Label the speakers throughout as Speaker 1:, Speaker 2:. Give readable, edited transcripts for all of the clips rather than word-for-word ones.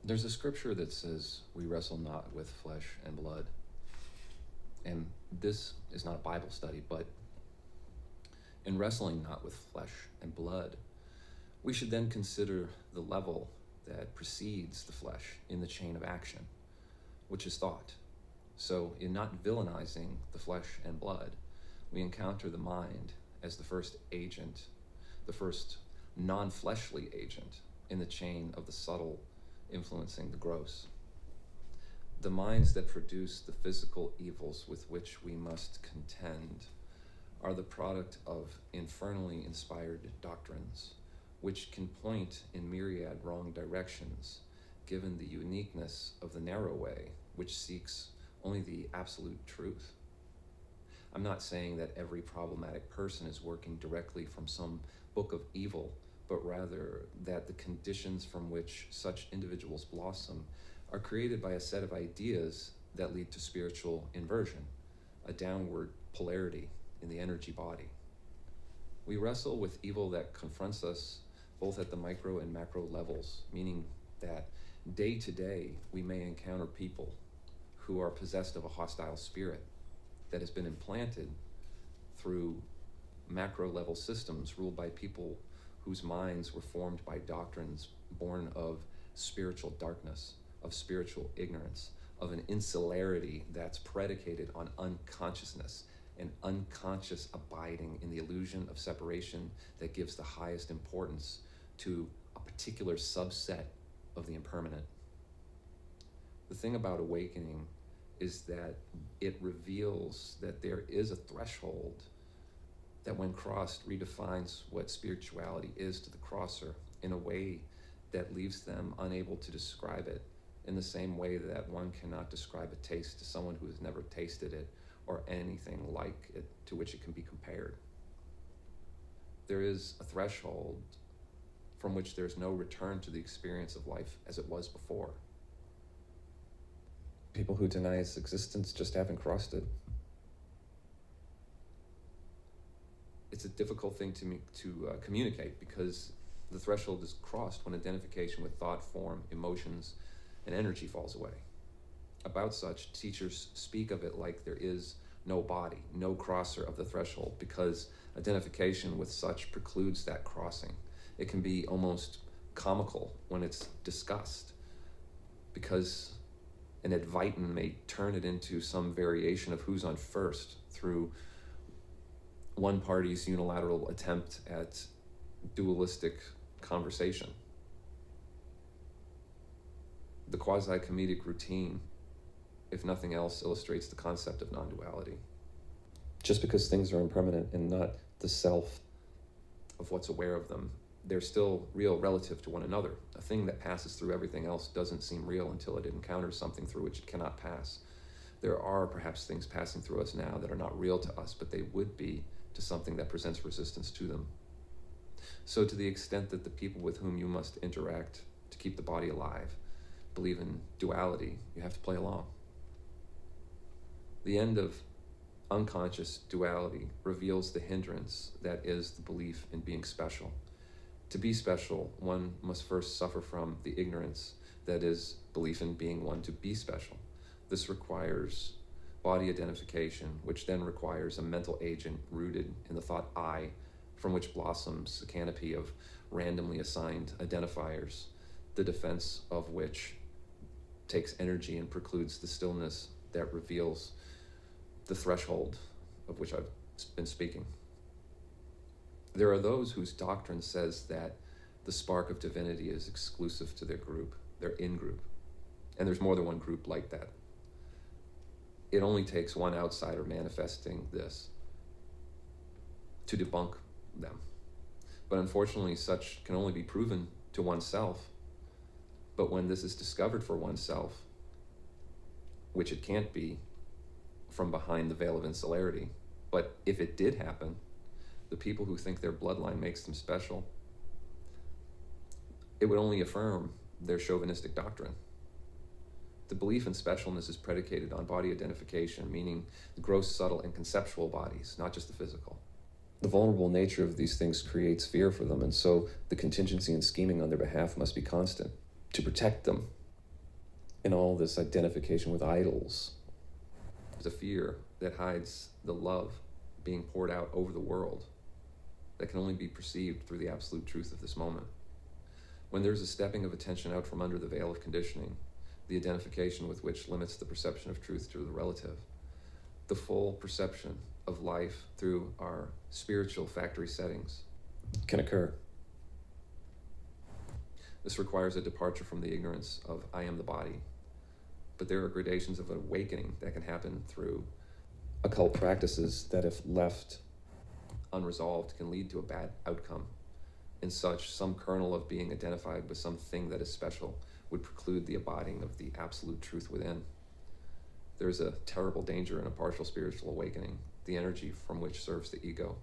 Speaker 1: There's a scripture that says we wrestle not with flesh and blood. And this is not a Bible study, but in wrestling not with flesh and blood, we should then consider the level that precedes the flesh in the chain of action, which is thought. So in not villainizing the flesh and blood, we encounter the mind as the first agent, the first non-fleshly agent in the chain of the subtle influencing the gross. The minds that produce the physical evils with which we must contend are the product of infernally inspired doctrines, which can point in myriad wrong directions, given the uniqueness of the narrow way, which seeks only the absolute truth. I'm not saying that every problematic person is working directly from some book of evil, but rather that the conditions from which such individuals blossom are created by a set of ideas that lead to spiritual inversion, a downward polarity in the energy body. We wrestle with evil that confronts us both at the micro and macro levels, meaning that day to day we may encounter people who are possessed of a hostile spirit that has been implanted through macro level systems ruled by people whose minds were formed by doctrines born of spiritual darkness, of spiritual ignorance, of an insularity that's predicated on unconsciousness and unconscious abiding in the illusion of separation that gives the highest importance to a particular subset of the impermanent. The thing about awakening is that it reveals that there is a threshold that when crossed redefines what spirituality is to the crosser in a way that leaves them unable to describe it in the same way that one cannot describe a taste to someone who has never tasted it or anything like it to which it can be compared. There is a threshold from which there's no return to the experience of life as it was before. People who deny its existence just haven't crossed it. It's a difficult thing to communicate because the threshold is crossed when identification with thought, form, emotions, and energy falls away. About such, teachers speak of it like there is no body, no crosser of the threshold, because identification with such precludes that crossing. It can be almost comical when it's discussed, because an advitant may turn it into some variation of who's on first through one party's unilateral attempt at dualistic conversation. The quasi-comedic routine, if nothing else, illustrates the concept of non-duality. Just because things are impermanent and not the self of what's aware of them, they're still real relative to one another. A thing that passes through everything else doesn't seem real until it encounters something through which it cannot pass. There are perhaps things passing through us now that are not real to us, but they would be to something that presents resistance to them. So to the extent that the people with whom you must interact to keep the body alive believe in duality, you have to play along. The end of unconscious duality reveals the hindrance that is the belief in being special. To be special, one must first suffer from the ignorance that is belief in being one to be special. This requires body identification, which then requires a mental agent rooted in the thought I, from which blossoms a canopy of randomly assigned identifiers, the defense of which takes energy and precludes the stillness that reveals the threshold of which I've been speaking. There are those whose doctrine says that the spark of divinity is exclusive to their group, their in-group. And there's more than one group like that. It only takes one outsider manifesting this to debunk them. But unfortunately, such can only be proven to oneself. But when this is discovered for oneself, which it can't be from behind the veil of insularity, but if it did happen, the people who think their bloodline makes them special, it would only affirm their chauvinistic doctrine. The belief in specialness is predicated on body identification, meaning the gross, subtle, and conceptual bodies, not just the physical. The vulnerable nature of these things creates fear for them, and so the contingency and scheming on their behalf must be constant to protect them in all this identification with idols. There's a fear that hides the love being poured out over the world that can only be perceived through the absolute truth of this moment. When there's a stepping of attention out from under the veil of conditioning, the identification with which limits the perception of truth to the relative, the full perception of life through our spiritual factory settings can occur. This requires a departure from the ignorance of I am the body, but there are gradations of awakening that can happen through occult practices that, if left unresolved, can lead to a bad outcome. In such, some kernel of being identified with something that is special would preclude the abiding of the absolute truth within. There is a terrible danger in a partial spiritual awakening, the energy from which serves the ego.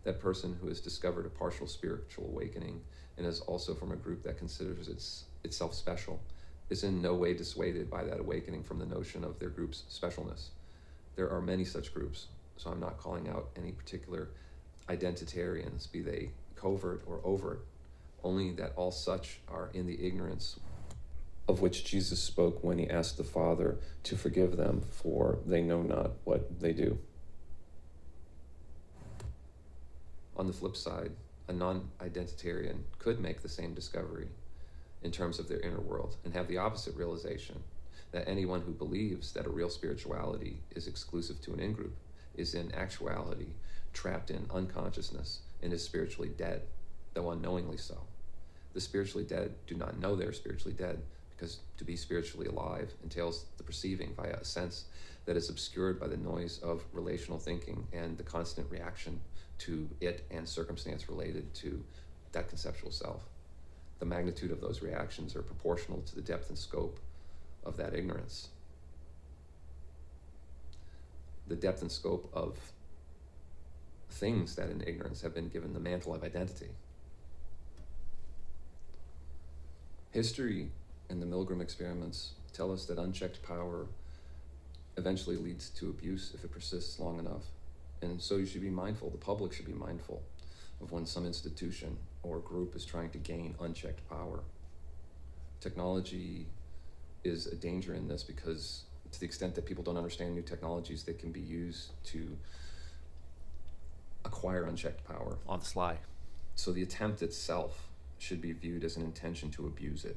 Speaker 1: That person who has discovered a partial spiritual awakening and is also from a group that considers itself special is in no way dissuaded by that awakening from the notion of their group's specialness. There are many such groups, so I'm not calling out any particular identitarians, be they covert or overt, only that all such are in the ignorance of which Jesus spoke when he asked the Father to forgive them, for they know not what they do. On the flip side, a non-identitarian could make the same discovery in terms of their inner world and have the opposite realization, that anyone who believes that a real spirituality is exclusive to an in-group is in actuality trapped in unconsciousness and is spiritually dead, though unknowingly so. The spiritually dead do not know they're spiritually dead, because to be spiritually alive entails the perceiving via a sense that is obscured by the noise of relational thinking and the constant reaction to it and circumstance related to that conceptual self. The magnitude of those reactions are proportional to the depth and scope of that ignorance. The depth and scope of things that in ignorance have been given the mantle of identity. History and the Milgram experiments tell us that unchecked power eventually leads to abuse if it persists long enough. And so you should be mindful, the public should be mindful of when some institution or group is trying to gain unchecked power. Technology is a danger in this because to the extent that people don't understand new technologies, they can be used to acquire unchecked power
Speaker 2: on the sly.
Speaker 1: So the attempt itself should be viewed as an intention to abuse it.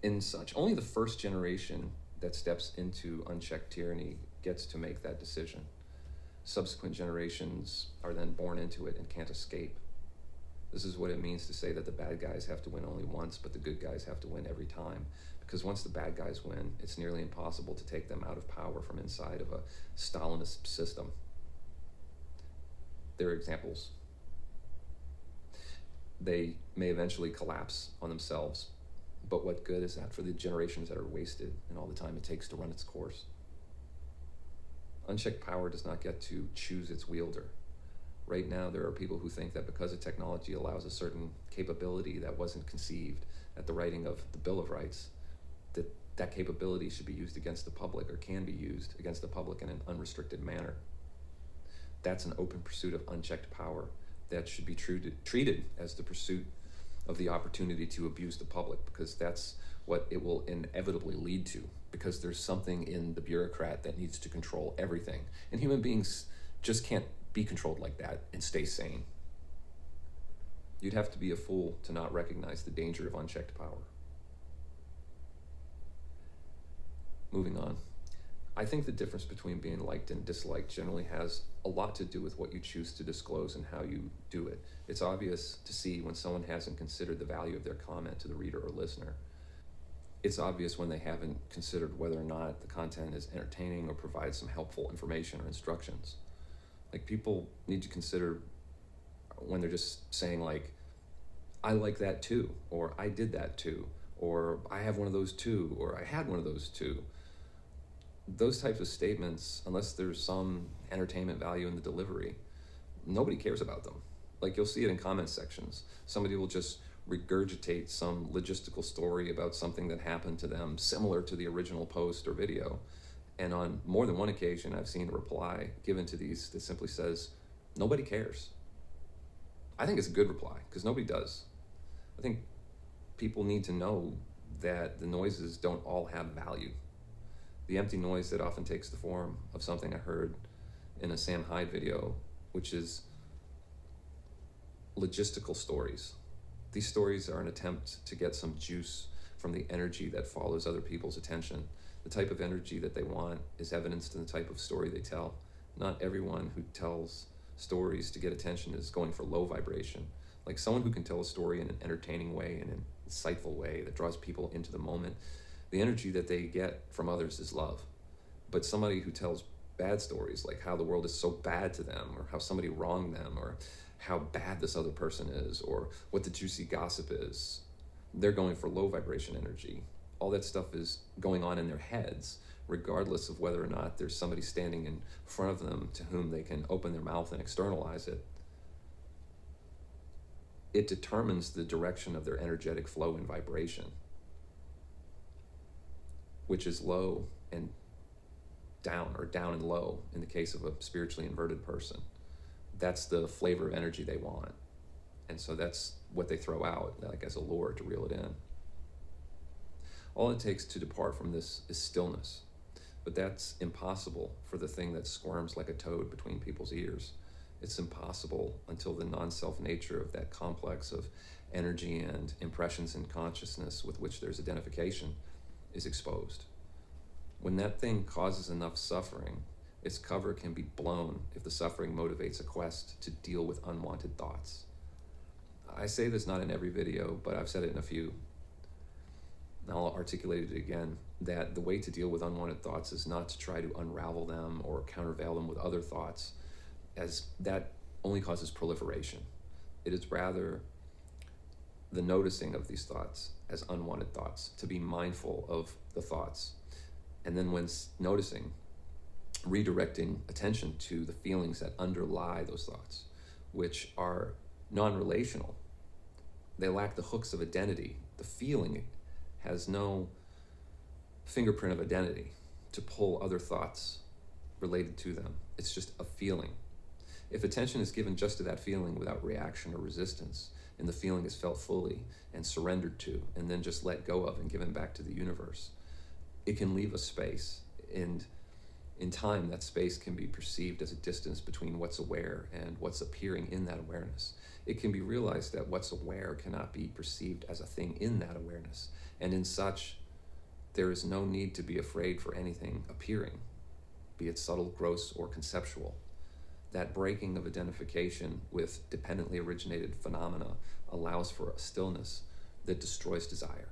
Speaker 1: In such, only the first generation that steps into unchecked tyranny gets to make that decision. Subsequent generations are then born into it and can't escape. This is what it means to say that the bad guys have to win only once, but the good guys have to win every time. Because once the bad guys win, it's nearly impossible to take them out of power from inside of a Stalinist system. There are examples. They may eventually collapse on themselves, but what good is that for the generations that are wasted and all the time it takes to run its course? Unchecked power does not get to choose its wielder. Right now, there are people who think that because a technology allows a certain capability that wasn't conceived at the writing of the Bill of Rights, that that capability should be used against the public or can be used against the public in an unrestricted manner. That's an open pursuit of unchecked power that should be treated as the pursuit of the opportunity to abuse the public, because that's what it will inevitably lead to, because there's something in the bureaucrat that needs to control everything. And human beings just can't be controlled like that and stay sane. You'd have to be a fool to not recognize the danger of unchecked power. Moving on. I think the difference between being liked and disliked generally has a lot to do with what you choose to disclose and how you do it. It's obvious to see when someone hasn't considered the value of their comment to the reader or listener. It's obvious when they haven't considered whether or not the content is entertaining or provides some helpful information or instructions. Like, people need to consider when they're just saying like, I like that too, or I did that too, or I have one of those too, or I had one of those too. Those types of statements, unless there's some entertainment value in the delivery, nobody cares about them. Like, you'll see it in comment sections. Somebody will just regurgitate some logistical story about something that happened to them similar to the original post or video. And on more than one occasion, I've seen a reply given to these that simply says, nobody cares. I think it's a good reply, because nobody does. I think people need to know that the noises don't all have value. The empty noise that often takes the form of something I heard in a Sam Hyde video, which is logistical stories. These stories are an attempt to get some juice from the energy that follows other people's attention. The type of energy that they want is evidenced in the type of story they tell. Not everyone who tells stories to get attention is going for low vibration. Like someone who can tell a story in an entertaining way, in an insightful way that draws people into the moment, the energy that they get from others is love. But somebody who tells bad stories, like how the world is so bad to them, or how somebody wronged them, or how bad this other person is, or what the juicy gossip is, they're going for low vibration energy. All that stuff is going on in their heads, regardless of whether or not there's somebody standing in front of them to whom they can open their mouth and externalize it. It determines the direction of their energetic flow and vibration, which is low and down, or down and low in the case of a spiritually inverted person. That's the flavor of energy they want. And so that's what they throw out, like as a lure to reel it in. All it takes to depart from this is stillness. But that's impossible for the thing that squirms like a toad between people's ears. It's impossible until the non-self nature of that complex of energy and impressions and consciousness with which there's identification is exposed. When that thing causes enough suffering, its cover can be blown if the suffering motivates a quest to deal with unwanted thoughts. I say this not in every video, but I've said it in a few. I'll articulate it again, that the way to deal with unwanted thoughts is not to try to unravel them or countervail them with other thoughts, as that only causes proliferation. It is rather the noticing of these thoughts as unwanted thoughts, to be mindful of the thoughts. And then when noticing, redirecting attention to the feelings that underlie those thoughts, which are non-relational. They lack the hooks of identity. The feeling has no fingerprint of identity to pull other thoughts related to them. It's just a feeling. If attention is given just to that feeling without reaction or resistance, and the feeling is felt fully and surrendered to, and then just let go of and given back to the universe, it can leave a space. And in time, that space can be perceived as a distance between what's aware and what's appearing in that awareness. It can be realized that what's aware cannot be perceived as a thing in that awareness. And in such, there is no need to be afraid for anything appearing, be it subtle, gross, or conceptual. That breaking of identification with dependently originated phenomena allows for a stillness that destroys desire.